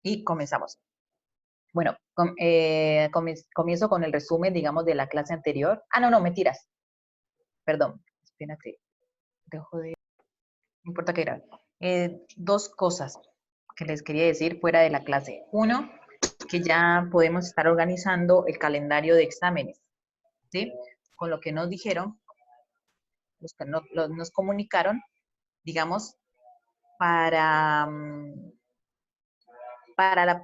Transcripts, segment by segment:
y comenzamos. Bueno, comienzo con el resumen, digamos, de la clase anterior. Ah, no, mentiras. Perdón, espérate. Dejo de... No importa que grabe. Dos cosas que les quería decir fuera de la clase. Uno, que ya podemos estar organizando el calendario de exámenes, ¿sí? Con lo que nos dijeron, nos comunicaron, digamos, para la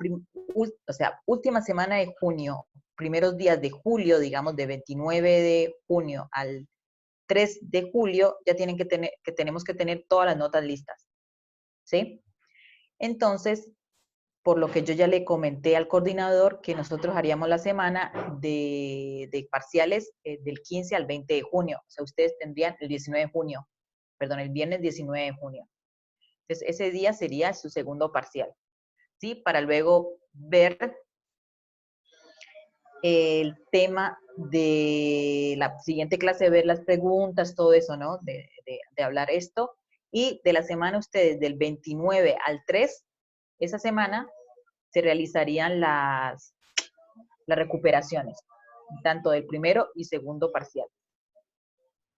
última semana de junio, primeros días de julio, digamos, de 29 de junio al 3 de julio, ya tenemos que tener todas las notas listas, ¿sí? Entonces, por lo que yo ya le comenté al coordinador que nosotros haríamos la semana de parciales del 15 al 20 de junio. O sea, ustedes tendrían el 19 de junio, perdón, el viernes 19 de junio. Entonces, ese día sería su segundo parcial, ¿sí? Para luego ver el tema de la siguiente clase, ver las preguntas, todo eso, ¿no? De hablar esto. Y de la semana ustedes, del 29 al 3, esa semana se realizarían las recuperaciones, tanto del primero y segundo parcial.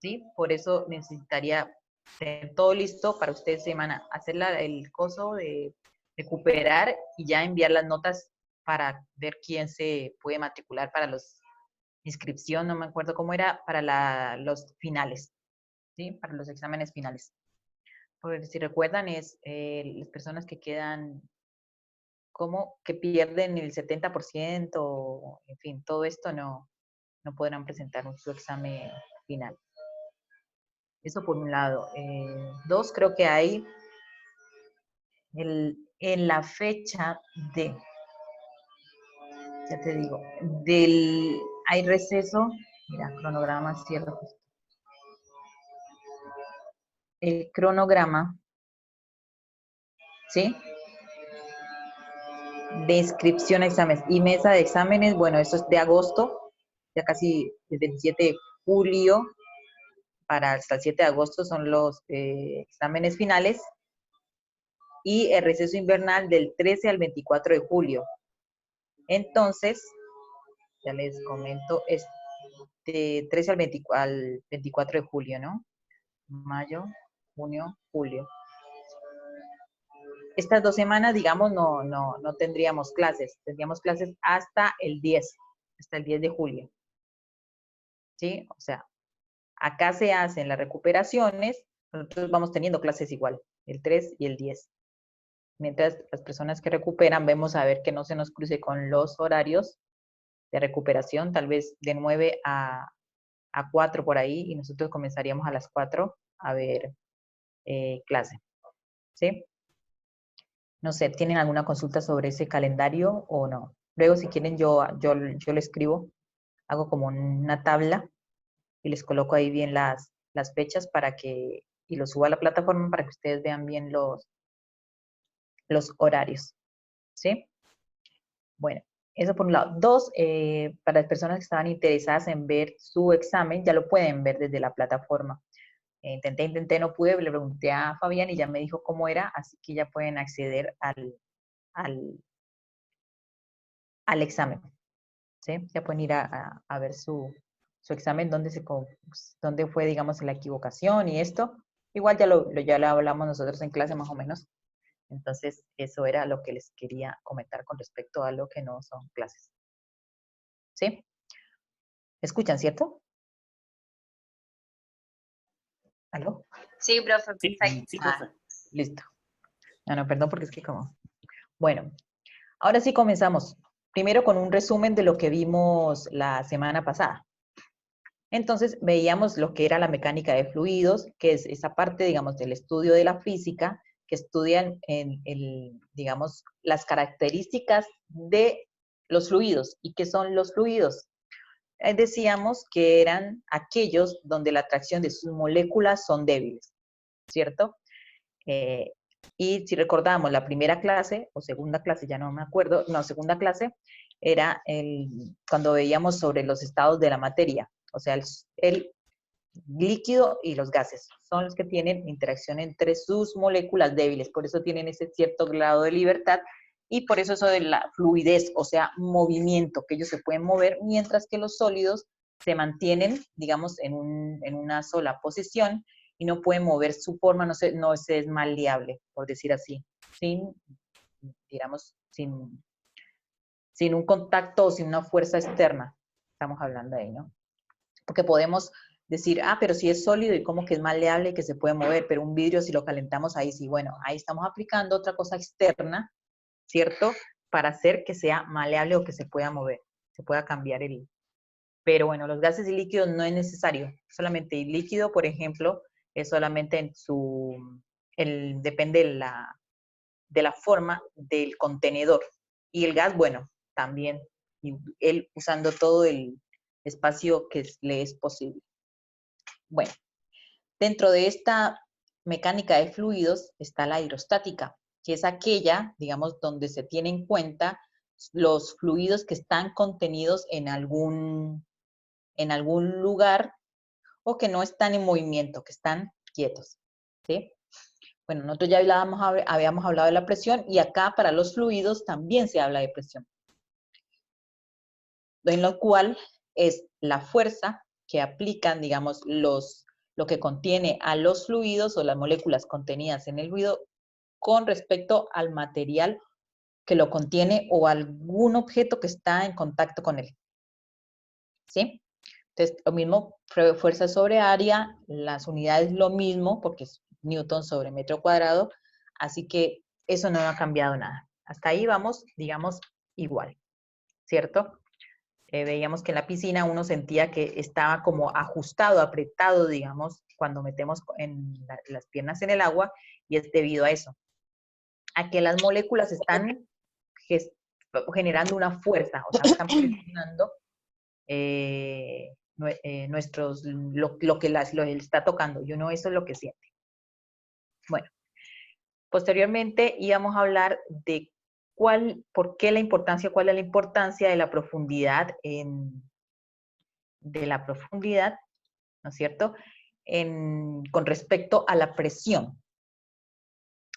¿Sí? Por eso necesitaría tener todo listo para ustedes semana, hacer el coso de recuperar y ya enviar las notas para ver quién se puede matricular para los inscripción, no me acuerdo cómo era, para los finales, ¿sí? Para los exámenes finales. Porque si recuerdan, es las personas que quedan, como que pierden el 70%, en fin, todo esto no podrán presentar su examen final. Eso por un lado. Dos, creo que hay en la fecha de, ya te digo, hay receso, mira, cronograma, cierro el cronograma, ¿sí? De inscripción a exámenes y mesa de exámenes, bueno, eso es de agosto, ya casi desde el 7 de julio hasta el 7 de agosto son los exámenes finales, y el receso invernal del 13 al 24 de julio. Entonces, ya les comento, es de 13 al 24 de julio, ¿no? Mayo, junio, julio. Estas 2 semanas, digamos, no tendríamos clases. Tendríamos clases hasta el 10 de julio. ¿Sí? O sea, acá se hacen las recuperaciones, nosotros vamos teniendo clases igual, el 3 y el 10. Mientras las personas que recuperan, vemos a ver que no se nos cruce con los horarios de recuperación, tal vez de 9 a 4 por ahí, y nosotros comenzaríamos a las 4 a ver clase. ¿Sí? No sé, ¿tienen alguna consulta sobre ese calendario o no? Luego, si quieren, yo lo escribo, hago como una tabla y les coloco ahí bien las fechas y lo subo a la plataforma para que ustedes vean bien los horarios. ¿Sí? Bueno, eso por un lado. Dos, para las personas que estaban interesadas en ver su examen, ya lo pueden ver desde la plataforma. Intenté, no pude, le pregunté a Fabián y ya me dijo cómo era, así que ya pueden acceder al examen. ¿Sí? Ya pueden ir a ver su examen, dónde fue, digamos, la equivocación y esto. Igual ya lo hablamos nosotros en clase más o menos. Entonces, eso era lo que les quería comentar con respecto a lo que no son clases. ¿Sí? ¿Escuchan, cierto? ¿Aló? Sí, profe, perfecto. Sí, profe. Listo. No, perdón, porque es que como... Bueno, ahora sí comenzamos. Primero con un resumen de lo que vimos la semana pasada. Entonces, veíamos lo que era la mecánica de fluidos, que es esa parte, digamos, del estudio de la física, que estudian digamos, las características de los fluidos. ¿Y qué son los fluidos? Decíamos que eran aquellos donde la atracción de sus moléculas son débiles, ¿cierto? Y si recordamos la primera clase, o segunda clase, ya no me acuerdo, no, segunda clase, era cuando veíamos sobre los estados de la materia, o sea, el líquido y los gases son los que tienen interacción entre sus moléculas débiles, por eso tienen ese cierto grado de libertad Y por eso eso de la fluidez, o sea, movimiento, que ellos se pueden mover, mientras que los sólidos se mantienen, digamos, en una sola posición y no pueden mover su forma, no se es maleable, por decir así, sin, digamos, sin un contacto o sin una fuerza externa. Estamos hablando ahí, ¿no? Porque podemos decir, ah, pero si es sólido y como que es maleable y que se puede mover, pero un vidrio si lo calentamos ahí sí, bueno, ahí estamos aplicando otra cosa externa, ¿cierto? Para hacer que sea maleable o que se pueda mover, se pueda cambiar el... Pero bueno, los gases y líquidos no es necesario, solamente el líquido, por ejemplo, es solamente en su, depende de la forma del contenedor. Y el gas, bueno, también, y él usando todo el espacio que le es posible. Bueno, dentro de esta mecánica de fluidos está la hidrostática, que es aquella, digamos, donde se tiene en cuenta los fluidos que están contenidos en algún lugar o que no están en movimiento, que están quietos, ¿sí? Bueno, nosotros ya habíamos hablado de la presión y acá para los fluidos también se habla de presión, en lo cual es la fuerza que aplican, digamos, lo que contiene a los fluidos o las moléculas contenidas en el fluido con respecto al material que lo contiene o algún objeto que está en contacto con él. ¿Sí? Entonces, lo mismo, fuerza sobre área, las unidades lo mismo, porque es Newton sobre metro cuadrado, así que eso no ha cambiado nada. Hasta ahí vamos, digamos, igual, ¿cierto? Veíamos que en la piscina uno sentía que estaba como ajustado, apretado, digamos, cuando metemos las piernas en el agua, y es debido a eso, a que las moléculas están generando una fuerza, o sea, están presionando lo que lo está tocando, y uno eso es lo que siente. Bueno, posteriormente íbamos a hablar de por qué la importancia, cuál es la importancia de la profundidad ¿no es cierto? Con respecto a la presión.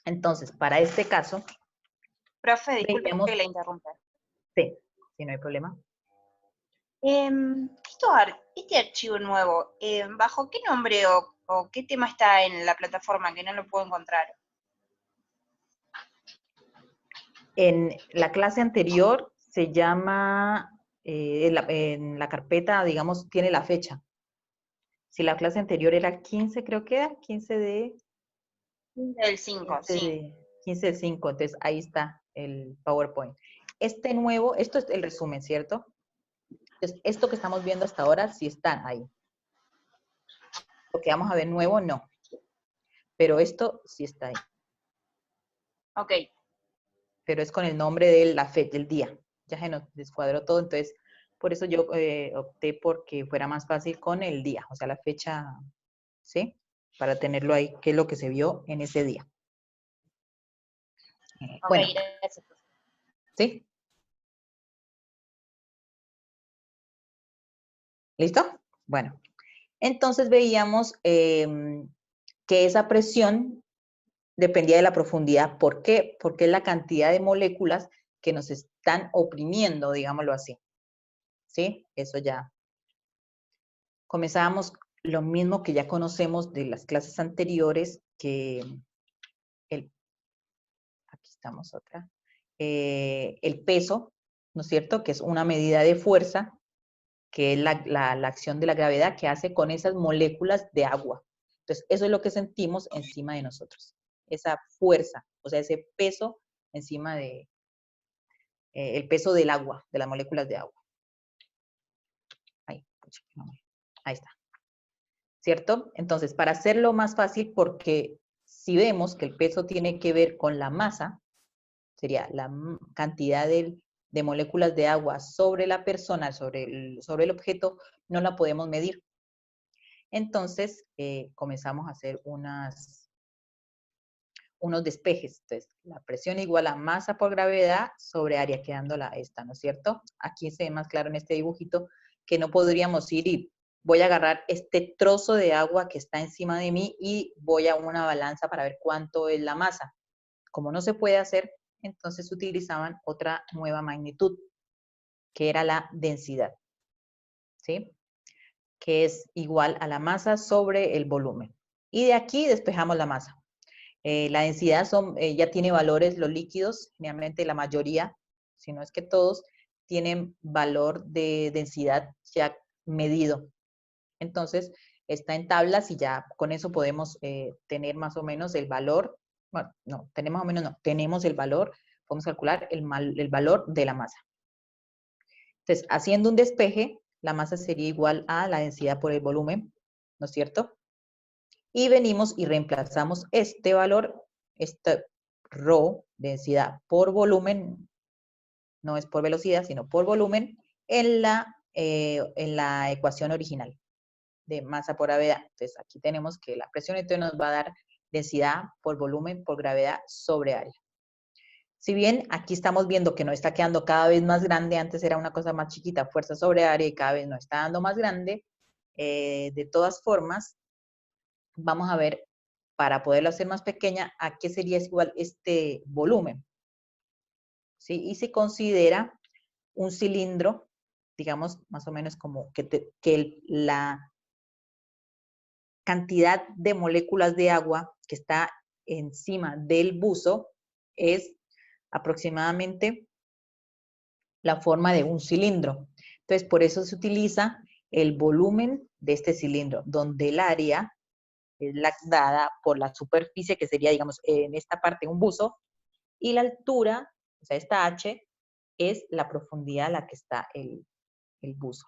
Entonces, para este caso, Profe, disculpe veíamos, que la interrumpa. sí, si no hay problema. Este archivo nuevo, ¿bajo qué nombre o qué tema está en la plataforma que no lo puedo encontrar? En la clase anterior se llama, en la carpeta, digamos, tiene la fecha. Si la clase anterior era 15, creo que era 15 de... Del 5, sí. 15 de 5, entonces ahí está el PowerPoint. Este nuevo, esto es el resumen, ¿cierto? Entonces, esto que estamos viendo hasta ahora sí está ahí. Lo que vamos a ver nuevo, no. Pero esto sí está ahí. Ok. Pero es con el nombre de la fecha, del día. Ya se nos descuadró todo, entonces por eso yo opté porque fuera más fácil con el día, o sea, la fecha, ¿sí? Para tenerlo ahí, qué es lo que se vio en ese día. Ok, Bueno, gracias. ¿sí? ¿Listo? Bueno, entonces veíamos que esa presión dependía de la profundidad. ¿Por qué? Porque es la cantidad de moléculas que nos están oprimiendo, digámoslo así. ¿Sí? Eso ya. Comenzábamos lo mismo que ya conocemos de las clases anteriores, que aquí estamos otra, el peso, ¿no es cierto? Que es una medida de fuerza, que es la acción de la gravedad que hace con esas moléculas de agua. Entonces, eso es lo que sentimos encima de nosotros, esa fuerza, o sea, ese peso encima de, el peso del agua, de las moléculas de agua. Ahí está. ¿Cierto? Entonces, para hacerlo más fácil, porque si vemos que el peso tiene que ver con la masa, sería la cantidad de moléculas de agua sobre la persona, sobre el objeto, no la podemos medir. Entonces, comenzamos a hacer unos despejes. Entonces, la presión igual a masa por gravedad sobre área, quedando esta, ¿no es cierto? Aquí se ve más claro en este dibujito que no podríamos ir y voy a agarrar este trozo de agua que está encima de mí y voy a una balanza para ver cuánto es la masa. Como no se puede hacer, entonces utilizaban otra nueva magnitud, que era la densidad, ¿sí? Que es igual a la masa sobre el volumen. Y de aquí despejamos la masa. La densidad ya tiene valores, los líquidos, generalmente la mayoría, si no es que todos, tienen valor de densidad ya medido. Entonces, está en tablas y ya con eso podemos tener más o menos el valor. Bueno, no, tenemos más o menos, no, tenemos el valor, podemos calcular el valor de la masa. Entonces, haciendo un despeje, la masa sería igual a la densidad por el volumen, ¿no es cierto? Y venimos y reemplazamos este valor, este ρ, densidad por volumen, no es por velocidad, sino por volumen, en la ecuación original de masa por gravedad. Entonces, aquí tenemos que la presión entonces nos va a dar densidad por volumen por gravedad sobre área. Si bien aquí estamos viendo que no está quedando cada vez más grande, antes era una cosa más chiquita, fuerza sobre área, y cada vez nos está dando más grande, de todas formas, vamos a ver, para poderlo hacer más pequeña, ¿a qué sería igual este volumen? ¿Sí? Y se considera un cilindro, digamos, más o menos como que la cantidad de moléculas de agua que está encima del buzo es aproximadamente la forma de un cilindro. Entonces, por eso se utiliza el volumen de este cilindro, donde el área es la dada por la superficie, que sería, digamos, en esta parte un buzo, y la altura, o sea, esta h, es la profundidad a la que está el buzo.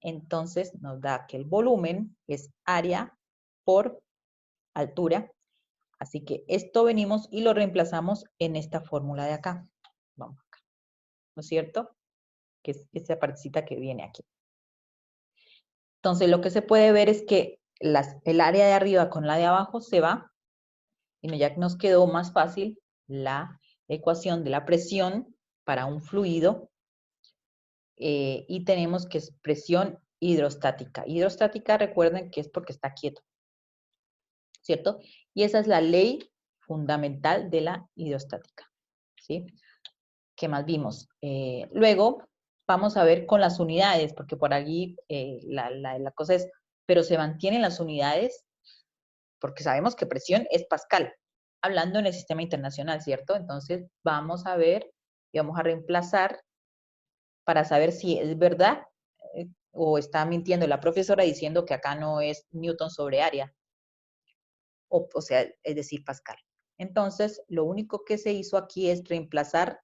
Entonces, nos da que el volumen es área por altura. Así que esto venimos y lo reemplazamos en esta fórmula de acá. Vamos acá, ¿no es cierto? Que es esa partecita que viene aquí. Entonces, lo que se puede ver es que el área de arriba con la de abajo se va, y ya nos quedó más fácil la ecuación de la presión para un fluido, y tenemos que es presión hidrostática. Hidrostática, recuerden que es porque está quieto, ¿cierto? Y esa es la ley fundamental de la hidrostática, ¿sí? ¿Qué más vimos? Luego vamos a ver con las unidades, porque por allí la cosa es, pero se mantienen las unidades, porque sabemos que presión es Pascal, hablando en el sistema internacional, ¿cierto? Entonces vamos a ver y vamos a reemplazar para saber si es verdad o está mintiendo la profesora diciendo que acá no es Newton sobre área, o sea, es decir, Pascal. Entonces, lo único que se hizo aquí es reemplazar